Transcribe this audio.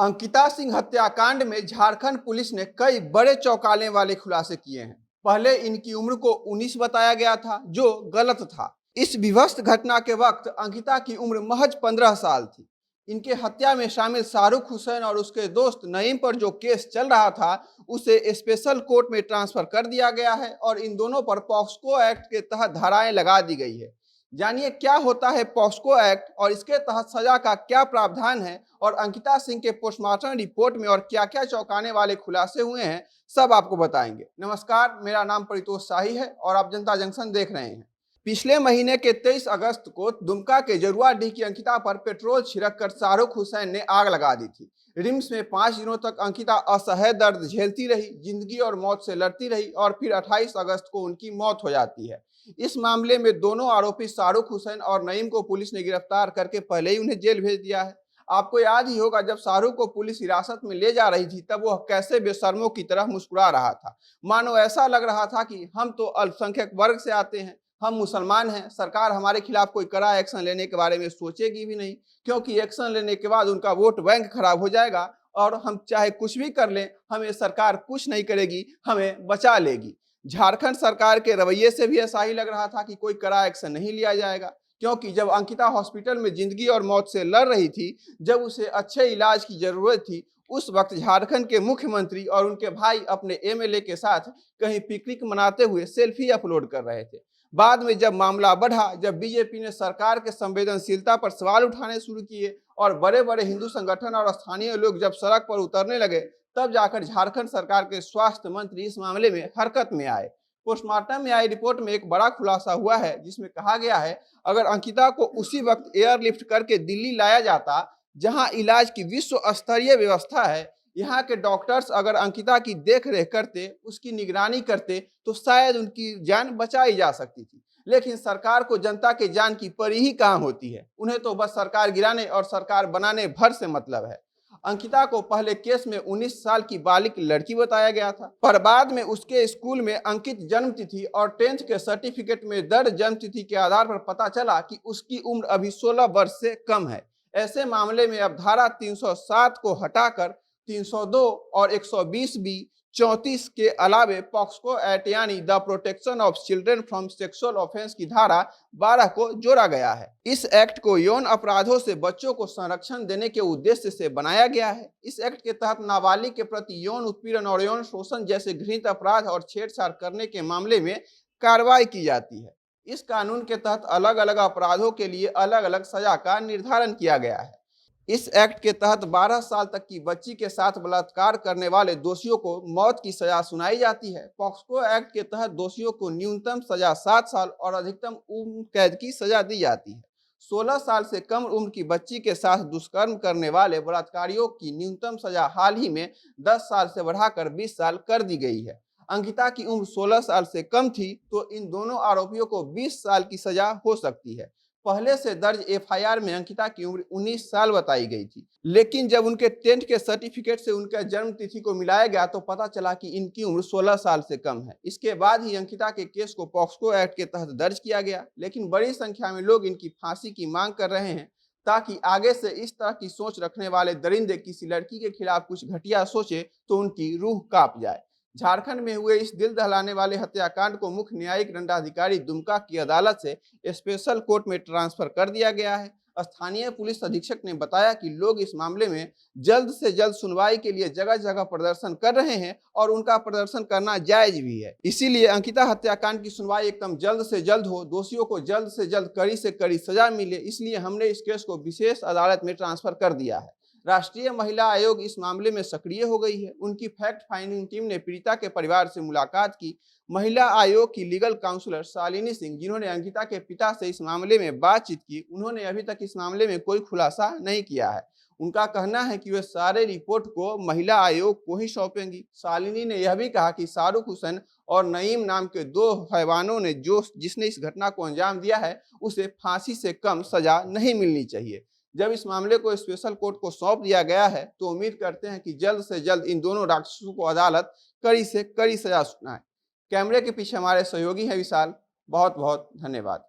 अंकिता सिंह हत्याकांड में झारखंड पुलिस ने कई बड़े चौंकाने वाले खुलासे किए हैं। पहले इनकी उम्र को 19 बताया गया था, जो गलत था। इस विध्वस्त घटना के वक्त अंकिता की उम्र महज 15 साल थी। इनके हत्या में शामिल शाहरुख हुसैन और उसके दोस्त नईम पर जो केस चल रहा था, उसे स्पेशल कोर्ट में ट्रांसफर कर दिया गया है और इन दोनों पर पॉक्सो एक्ट के तहत धाराएं लगा दी गई है। जानिए क्या होता है पॉक्सो एक्ट और इसके तहत सजा का क्या प्रावधान है, और अंकिता सिंह के पोस्टमार्टम रिपोर्ट में और क्या क्या चौंकाने वाले खुलासे हुए हैं, सब आपको बताएंगे। नमस्कार, मेरा नाम परितोष शाही है और आप जनता जंक्शन देख रहे हैं। पिछले महीने के 23 अगस्त को दुमका के जरुआडीह की अंकिता पर पेट्रोल छिड़क कर शाहरुख हुसैन ने आग लगा दी थी। रिम्स में 5 दिनों तक अंकिता असह्य दर्द झेलती रही, जिंदगी और मौत से लड़ती रही और फिर 28 अगस्त को उनकी मौत हो जाती है। इस मामले में दोनों आरोपी शाहरुख हुसैन और नईम को पुलिस ने गिरफ्तार करके पहले ही उन्हें जेल भेज दिया है। आपको याद ही होगा, जब शाहरुख को पुलिस हिरासत में ले जा रही थी तब वह कैसे बेशर्मों की तरह मुस्कुरा रहा था। मानो ऐसा लग रहा था कि हम तो अल्पसंख्यक वर्ग से आते हैं, हम मुसलमान हैं, सरकार हमारे खिलाफ कोई कड़ा एक्शन लेने के बारे में सोचेगी भी नहीं, क्योंकि एक्शन लेने के बाद उनका वोट बैंक खराब हो जाएगा और हम चाहे कुछ भी कर लें, हमें सरकार कुछ नहीं करेगी, हमें बचा लेगी। झारखंड सरकार के रवैये से भी ऐसा ही लग रहा था कि कोई कड़ा एक्शन नहीं लिया जाएगा, क्योंकि जब अंकिता हॉस्पिटल में जिंदगी और मौत से लड़ रही थी, जब उसे अच्छे इलाज की जरूरत थी, उस वक्त झारखंड के मुख्यमंत्री और उनके भाई अपने एमएलए के साथ कहीं पिकनिक मनाते हुए सेल्फी अपलोड कर रहे थे। बाद में जब मामला बढ़ा, जब बीजेपी ने सरकार के संवेदनशीलता पर सवाल उठाने शुरू किए और बड़े बड़े हिंदू संगठन और स्थानीय लोग जब सड़क पर उतरने लगे, तब जाकर झारखंड सरकार के स्वास्थ्य मंत्री इस मामले में हरकत में आए। पोस्टमार्टम में आई रिपोर्ट में एक बड़ा खुलासा हुआ है, जिसमें कहा गया है अगर अंकिता को उसी वक्त एयरलिफ्ट करके दिल्ली लाया जाता, जहां इलाज की विश्व स्तरीय व्यवस्था है, यहाँ के डॉक्टर्स अगर अंकिता की देख रेख करते, उसकी निगरानी करते, तो शायद उनकी जान बचाई जा सकती थी। लेकिन सरकार को जनता के जान की परी ही कहाँ होती है। उन्हें तो बस सरकार गिराने और सरकार बनाने भर से मतलब है। अंकिता को पहले केस में 19 साल की बालिक लड़की बताया गया था, पर बाद में उसके स्कूल में अंकित जन्म तिथि और 10th के सर्टिफिकेट में दर्ज जन्म तिथि के आधार पर पता चला कि उसकी उम्र अभी 16 वर्ष से कम है। ऐसे मामले में अब धारा 307 को हटाकर 302 और 120 बी 34 के अलावे पॉक्सो एक्ट यानी the protection of children from sexual offence की धारा 12 को जोड़ा गया है। इस एक्ट को यौन अपराधों से बच्चों को संरक्षण देने के उद्देश्य से बनाया गया है। इस एक्ट के तहत नाबालिग के प्रति यौन उत्पीड़न और यौन शोषण जैसे घृणित अपराध और छेड़छाड़ करने के मामले में कार्रवाई की जाती है। इस कानून के तहत अलग अलग अपराधों के लिए अलग अलग सजा का निर्धारण किया गया है। इस एक्ट के तहत 12 साल तक की बच्ची के साथ बलात्कार करने वाले दोषियों को मौत की सजा सुनाई जाती है। पॉक्सो एक्ट के तहत दोषियों को न्यूनतम सजा 7 साल और अधिकतम उम्र कैद की सजा दी जाती है। 16 साल से कम उम्र की बच्ची के साथ दुष्कर्म करने वाले बलात्कारियों की न्यूनतम सजा हाल ही में 10 साल से बढ़ाकर 20 साल कर दी गई है। अंकिता की उम्र 16 साल से कम थी, तो इन दोनों आरोपियों को 20 साल की सजा हो सकती है। पहले से दर्ज एफआईआर में अंकिता की उम्र 19 साल बताई गई थी, लेकिन जब उनके 10th के सर्टिफिकेट से उनका जन्म तिथि को मिलाया गया तो पता चला कि इनकी उम्र 16 साल से कम है। इसके बाद ही अंकिता के केस को पॉक्सो एक्ट के तहत दर्ज किया गया, लेकिन बड़ी संख्या में लोग इनकी फांसी की मांग कर रहे हैं, ताकि आगे से इस तरह की सोच रखने वाले दरिंदे किसी लड़की के खिलाफ कुछ घटिया सोचे तो उनकी रूह कांप जाए। झारखंड में हुए इस दिल दहलाने वाले हत्याकांड को मुख्य न्यायिक दंडाधिकारी दुमका की अदालत से स्पेशल कोर्ट में ट्रांसफर कर दिया गया है। स्थानीय पुलिस अधीक्षक ने बताया कि लोग इस मामले में जल्द से जल्द सुनवाई के लिए जगह जगह प्रदर्शन कर रहे हैं और उनका प्रदर्शन करना जायज भी है। इसीलिए अंकिता हत्याकांड की सुनवाई एकदम जल्द से जल्द हो, दोषियों को जल्द से जल्द कड़ी से कड़ी सजा मिले, इसलिए हमने इस केस को विशेष अदालत में ट्रांसफर कर दिया है। राष्ट्रीय महिला आयोग इस मामले में सक्रिय हो गई है। उनकी फैक्ट फाइंडिंग टीम ने पीड़िता के परिवार से मुलाकात की। महिला आयोग की लीगल काउंसलर शालिनी सिंह, जिन्होंने अंकिता के पिता से इस मामले में बातचीत की, उन्होंने अभी तक इस मामले में कोई खुलासा नहीं किया है। उनका कहना है कि वे सारे रिपोर्ट को महिला आयोग को ही सौंपेंगी। शालिनी ने यह भी कहा कि शाहरुख हुसैन और नईम नाम के 2 हैवानों ने जिसने इस घटना को अंजाम दिया है, उसे फांसी से कम सजा नहीं मिलनी चाहिए। जब इस मामले को स्पेशल कोर्ट को सौंप दिया गया है, तो उम्मीद करते हैं कि जल्द से जल्द इन दोनों राक्षसों को अदालत कड़ी से कड़ी सजा सुनाए। कैमरे के पीछे हमारे सहयोगी हैं विशाल। बहुत बहुत धन्यवाद।